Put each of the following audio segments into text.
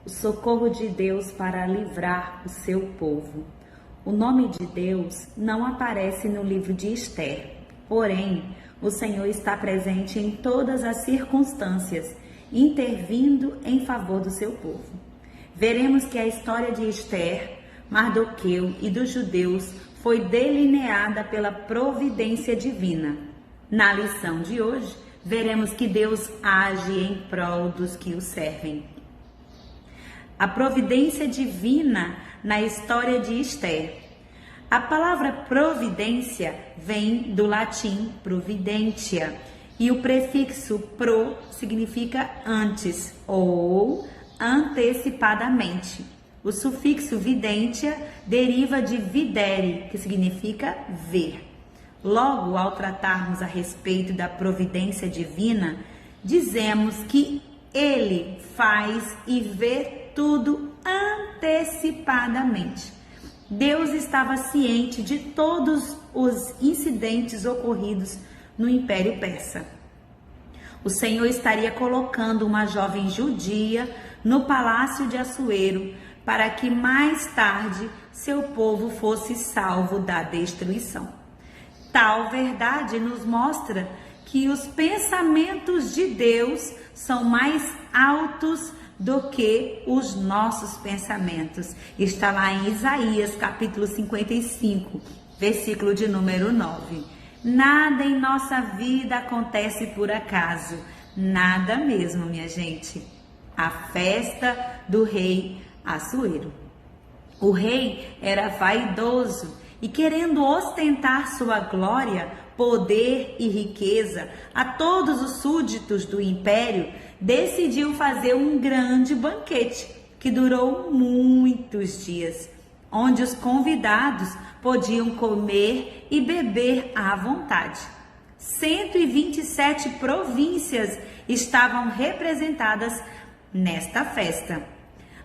o socorro de Deus para livrar o seu povo. O nome de Deus não aparece no livro de Ester, porém, o Senhor está presente em todas as circunstâncias, intervindo em favor do seu povo. Veremos que a história de Ester, Mardoqueu e dos judeus foi delineada pela providência divina. Na lição de hoje, veremos que Deus age em prol dos que o servem. A providência divina na história de Ester. A palavra providência vem do latim providentia e o prefixo pro significa antes ou antecipadamente. O sufixo videntia deriva de videre, que significa ver. Logo, ao tratarmos a respeito da providência divina, dizemos que Ele faz e vê tudo antecipadamente. Deus estava ciente de todos os incidentes ocorridos no Império Persa. O Senhor estaria colocando uma jovem judia no palácio de Assuero para que mais tarde seu povo fosse salvo da destruição. Tal verdade nos mostra que os pensamentos de Deus são mais altos do que os nossos pensamentos. Está lá em Isaías, capítulo 55, versículo de número 9. Nada em nossa vida acontece por acaso. Nada mesmo, minha gente. A festa do rei Assuero. O rei era vaidoso e, querendo ostentar sua glória, poder e riqueza a todos os súditos do império, decidiu fazer um grande banquete que durou muitos dias, onde os convidados podiam comer e beber à vontade. 127 províncias estavam representadas nesta festa.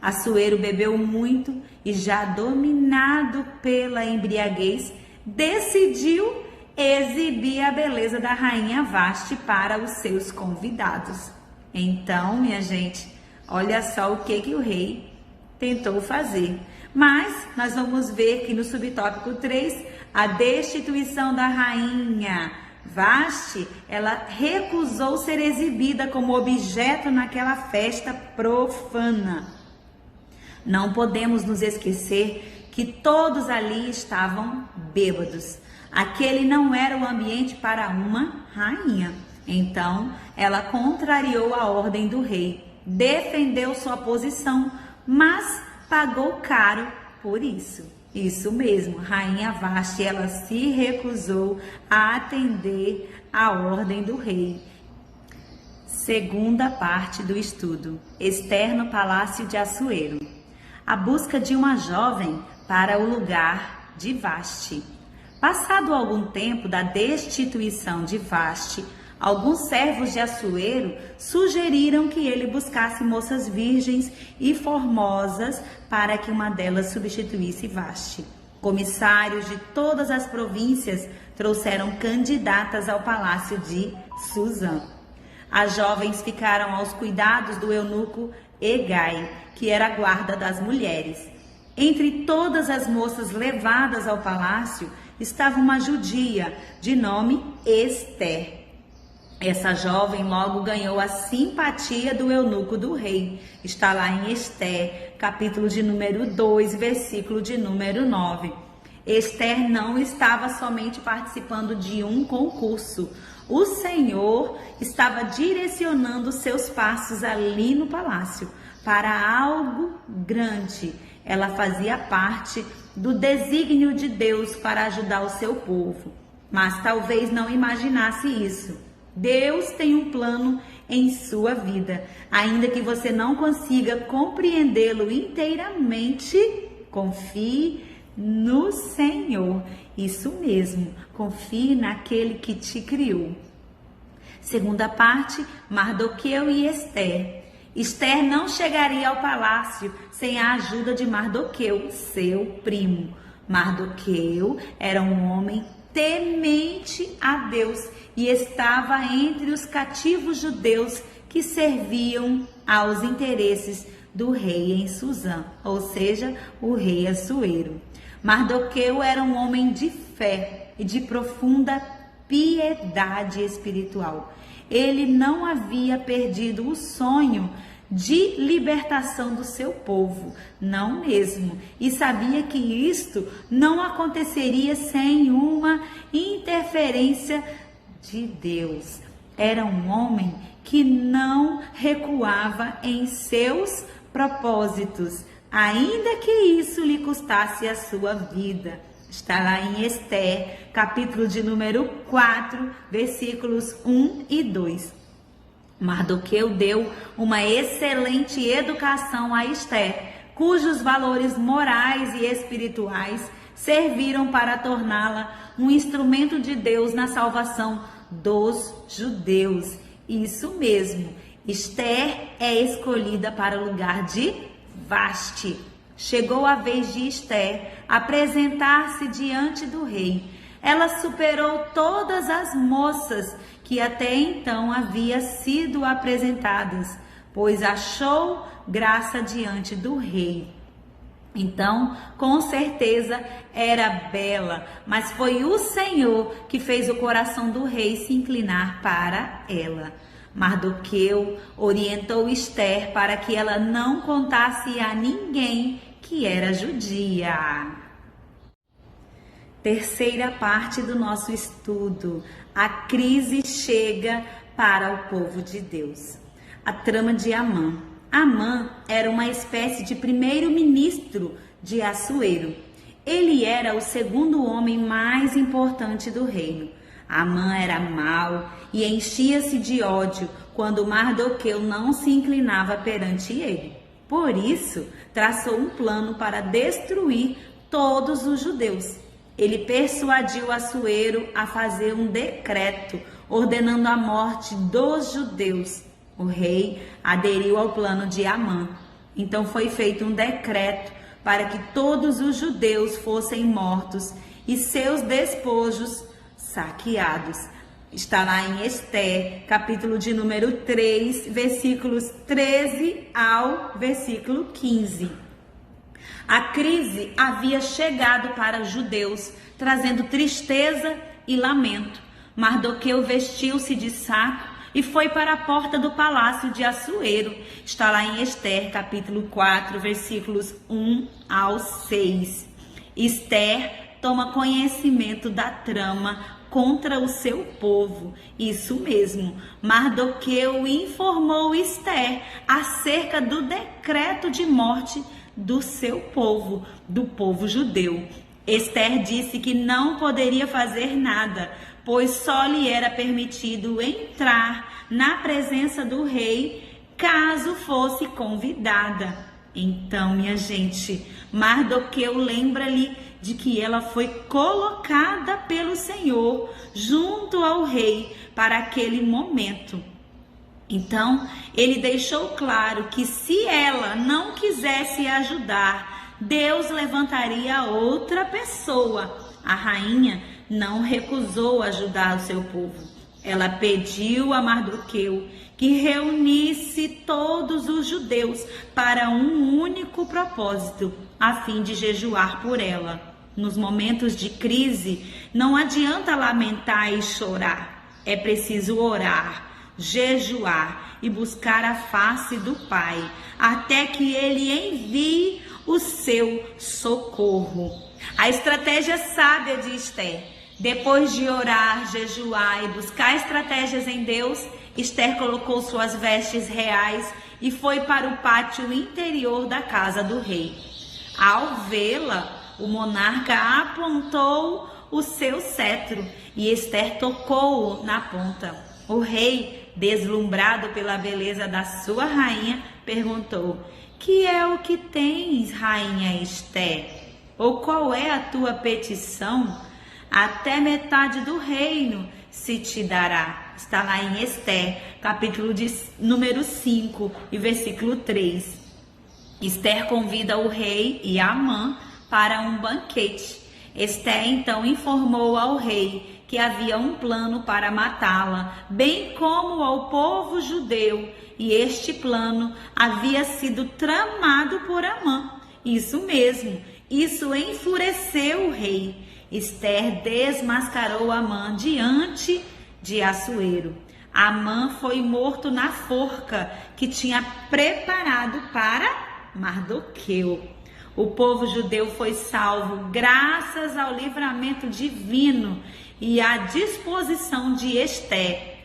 Assuero bebeu muito e, já dominado pela embriaguez, decidiu exibir a beleza da rainha Vasti para os seus convidados. Então, minha gente, olha só o que o rei tentou fazer. Mas nós vamos ver que no subtópico 3, a destituição da rainha Vasti, ela recusou ser exibida como objeto naquela festa profana. Não podemos nos esquecer que todos ali estavam bêbados. Aquele não era o ambiente para uma rainha. Então, ela contrariou a ordem do rei, defendeu sua posição, mas pagou caro por isso. Isso mesmo, rainha Vasti, ela se recusou a atender a ordem do rei. Segunda parte do estudo, Ester no Palácio de Assuero. A busca de uma jovem para o lugar de Vasti. Passado algum tempo da destituição de Vasti, alguns servos de Assuero sugeriram que ele buscasse moças virgens e formosas para que uma delas substituísse Vasti. Comissários de todas as províncias trouxeram candidatas ao palácio de Susã. As jovens ficaram aos cuidados do eunuco Hegai, que era a guarda das mulheres. Entre todas as moças levadas ao palácio estava uma judia de nome Ester. Essa jovem logo ganhou a simpatia do eunuco do rei. Está lá em Ester, capítulo de número 2, versículo de número 9. Ester não estava somente participando de um concurso. O Senhor estava direcionando seus passos ali no palácio para algo grande. Ela fazia parte do desígnio de Deus para ajudar o seu povo, mas talvez não imaginasse isso. Deus tem um plano em sua vida, ainda que você não consiga compreendê-lo inteiramente. Confie no Senhor. Isso mesmo, confie naquele que te criou. Segunda parte, Mardoqueu e Ester. Ester não chegaria ao palácio sem a ajuda de Mardoqueu, seu primo. Mardoqueu era um homem temente a Deus e estava entre os cativos judeus que serviam aos interesses do rei em Suzã, ou seja, o rei Assuero. Mardoqueu era um homem de fé e de profunda piedade espiritual. Ele não havia perdido o sonho de libertação do seu povo, não mesmo, e sabia que isto não aconteceria sem uma interferência de Deus. Era um homem que não recuava em seus propósitos, ainda que isso lhe custasse a sua vida. Está lá em Esther, capítulo de número 4, versículos 1 e 2. Mardoqueu deu uma excelente educação a Esther, cujos valores morais e espirituais serviram para torná-la um instrumento de Deus na salvação dos judeus. Isso mesmo, Esther é escolhida para o lugar de Vasti. Chegou a vez de Esther apresentar-se diante do rei. Ela superou todas as moças que até então haviam sido apresentadas, pois achou graça diante do rei. Então, com certeza era bela, mas foi o Senhor que fez o coração do rei se inclinar para ela. Mardoqueu orientou Esther para que ela não contasse a ninguém que era judia. Terceira parte do nosso estudo. A crise chega para o povo de Deus. A trama de Amã. Amã era uma espécie de primeiro-ministro de Assuero. Ele era o segundo homem mais importante do reino. Amã era mau e enchia-se de ódio quando Mardoqueu não se inclinava perante ele. Por isso, traçou um plano para destruir todos os judeus. Ele persuadiu Assuero a fazer um decreto ordenando a morte dos judeus. O rei aderiu ao plano de Amã. Então foi feito um decreto para que todos os judeus fossem mortos e seus despojos saqueados. Está lá em Esther, capítulo de número 3, versículos 13 ao versículo 15. A crise havia chegado para os judeus, trazendo tristeza e lamento. Mardoqueu vestiu-se de saco e foi para a porta do palácio de Assuero. Está lá em Esther, capítulo 4, versículos 1 ao 6. Esther toma conhecimento da trama contra o seu povo. Isso mesmo, Mardoqueu informou Esther acerca do decreto de morte do seu povo, do povo judeu. Esther disse que não poderia fazer nada, pois só lhe era permitido entrar na presença do rei caso fosse convidada. Então, minha gente, Mardoqueu lembra-lhe de que ela foi colocada pelo Senhor junto ao rei para aquele momento. Então, ele deixou claro que se ela não quisesse ajudar, Deus levantaria outra pessoa. A rainha não recusou ajudar o seu povo. Ela pediu a Mardoqueu que reunisse todos os judeus para um único propósito, a fim de jejuar por ela. Nos momentos de crise, não adianta lamentar e chorar. É preciso orar, jejuar e buscar a face do Pai, até que Ele envie o seu socorro. A estratégia sábia de Esther, depois de orar, jejuar e buscar estratégias em Deus, Esther colocou suas vestes reais e foi para o pátio interior da casa do rei. Ao vê-la, o monarca apontou o seu cetro e Esther tocou-o na ponta. O rei, deslumbrado pela beleza da sua rainha, perguntou: "Que é o que tens, rainha Esther? Ou qual é a tua petição? Até metade do reino se te dará." Está lá em Esther, capítulo de número 5 e versículo 3. Esther convida o rei e Amã para um banquete. Esther então informou ao rei que havia um plano para matá-la, bem como ao povo judeu, e este plano havia sido tramado por Amã. Isso mesmo, isso enfureceu o rei. Esther desmascarou Amã diante de Assuero. Amã foi morto na forca que tinha preparado para Mardoqueu. O povo judeu foi salvo graças ao livramento divino e à disposição de Esther.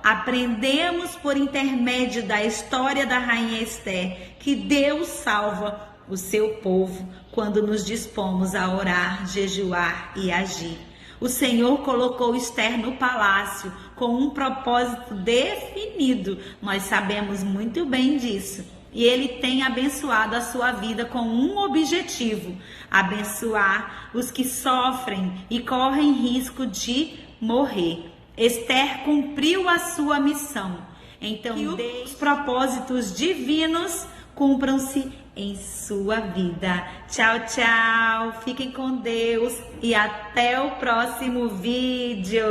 Aprendemos por intermédio da história da rainha Esther que Deus salva o seu povo quando nos dispomos a orar, jejuar e agir. O Senhor colocou Esther no palácio com um propósito definido. Nós sabemos muito bem disso. E Ele tem abençoado a sua vida com um objetivo: abençoar os que sofrem e correm risco de morrer. Esther cumpriu a sua missão. Então, os propósitos divinos cumpram-se em sua vida. Tchau, tchau. Fiquem com Deus e até o próximo vídeo.